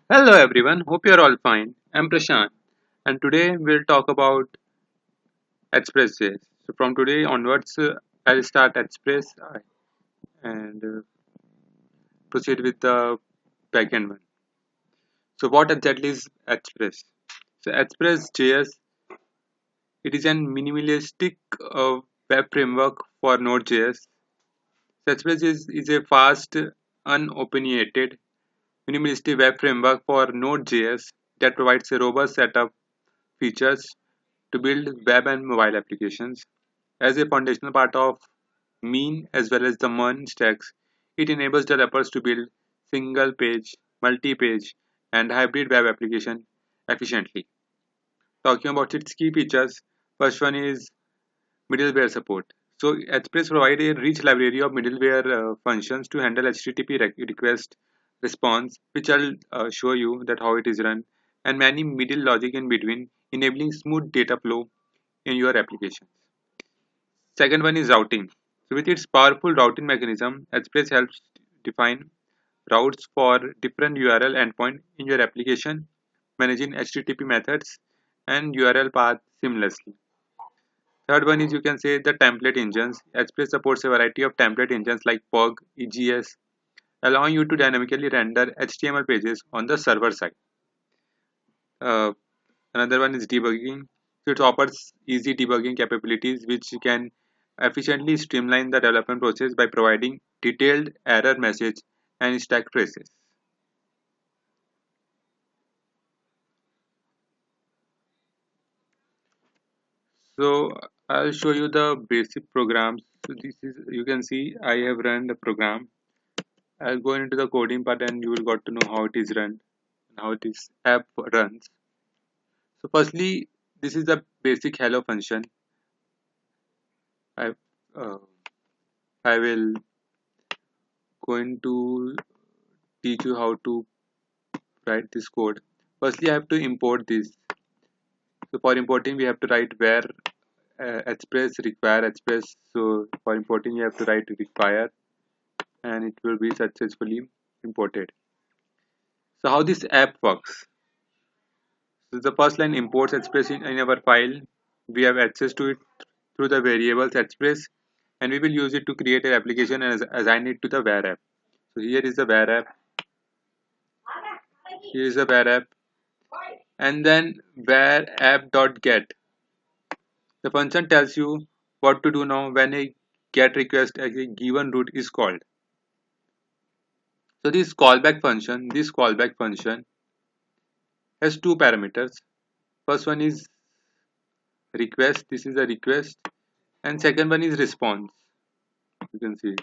Hello everyone, hope you're all fine. I'm Prashant and today we'll talk about Express.js. So from today onwards, I'll start Express and proceed with the backend one. So what exactly is Express? So Express.js, it is an minimalistic web framework for Node.js. So Express is a fast, unopinionated, minimalistic web framework for Node.js that provides a robust set of features to build web and mobile applications. As a foundational part of mean as well as the MERN stacks, it enables developers to build single page, multi page, and hybrid web application efficiently. Talking about its key features, first one is middleware support. So Express provides a rich library of middleware functions to handle HTTP request response, which I'll show you that how it is run, and many middle logic in between, enabling smooth data flow in your application. Second one is routing. So with its powerful routing mechanism, Express helps define routes for different URL endpoint in your application, managing HTTP methods and URL paths seamlessly. Third one is you can say the template engines. Express supports a variety of template engines like PUG, EGS, allowing you to dynamically render HTML pages on the server side. Uh, Another one is debugging. So it offers easy debugging capabilities which can efficiently streamline the development process by providing detailed error message and stack traces. So I'll show you the basic programs. So this is you can see I have run the program. I'll go into the coding part and you will got to know how it is run and how this app runs. So firstly, this is the basic hello function. I uh, I will going to teach you how to write this code. Firstly, I have to import this. So for importing, we have to write where express require express. So for importing, you have to write require, and it will be successfully imported. So how this app works? So the first line imports express in our file. We have access to it through the variables express, and we will use it to create an application and assign it to the var app. So here is the var app. Here is the var app, and then var app.get. The function tells you what to do now when a get request as a given route is called. So this callback function has two parameters. First one is request. This is a request, and second one is response. You can see it.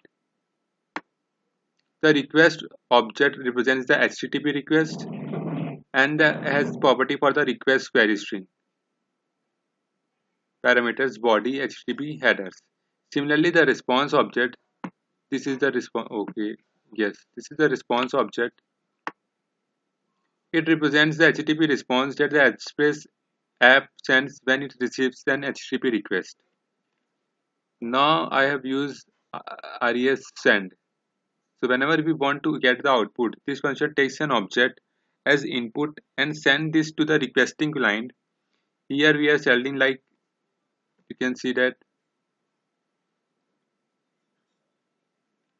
The request object represents the HTTP request and has property for the request query string parameters body HTTP headers. Similarly, the response object. This is the response. Okay, yes, this is the response object. It represents the HTTP response that the Express app sends when it receives an HTTP request. Now I have used res send. So whenever we want to get the output, this function takes an object as input and send this to the requesting client. Here we are sending like you can see that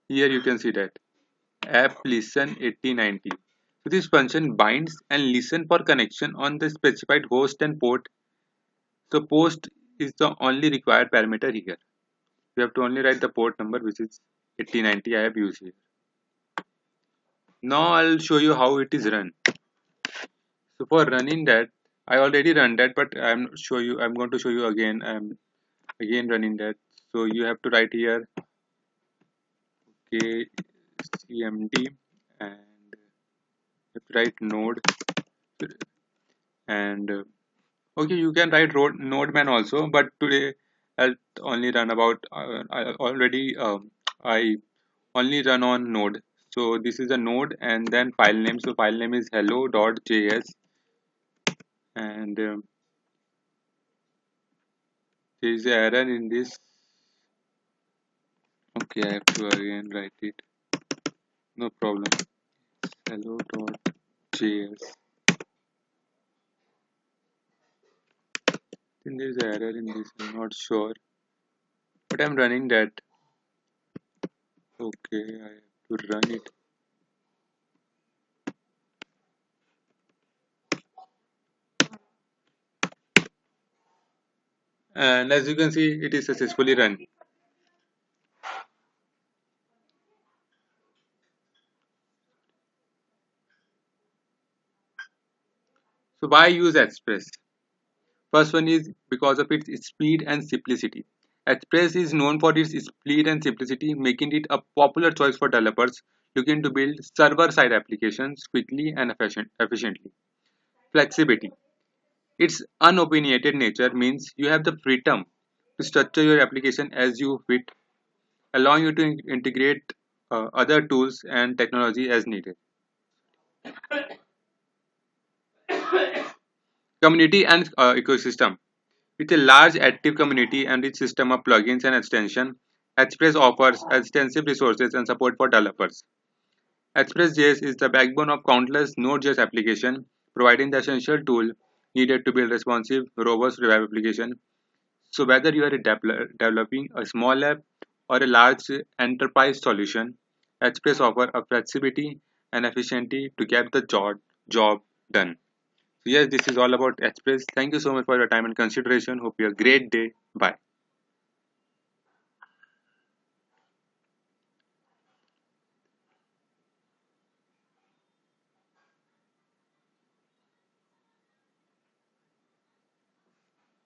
here you can see that app listen 8090. So this function binds and listen for connection on the specified host and port. So post is the only required parameter here. We have to only write the port number which is 8090 I have used here. Now I'll show you how it is run. So for running that, I already run that, but I'm going to show you again. I'm again running that. So you have to write here kcmd and you have to write node and okay, you can write node man also, but today I'll only run about I already I only run on node. So this is a node and then file name. So file name is hello.js and there is an error in this. Okay, I have to again write it. No problem. Hello dot. Node.js. Then there is an error in this. I'm not sure, but I'm running that. Okay, I have to run it. And as you can see, it is successfully run. So why use Express? First one is because of its speed and simplicity. Express is known for its speed and simplicity, making it a popular choice for developers looking to build server-side applications quickly and efficiently. Flexibility. Its unopinionated nature means you have the freedom to structure your application as you fit, allowing you to integrate other tools and technology as needed. Community and ecosystem. With a large active community and rich system of plugins and extensions, Express offers extensive resources and support for developers. Express.js is the backbone of countless Node.js applications, providing the essential tool needed to build responsive, robust web application. So whether you are developing a small app or a large enterprise solution, Express offers a flexibility and efficiency to get the job done. So yes, this is all about Express. Thank you so much for your time and consideration. Hope you have a great day. Bye.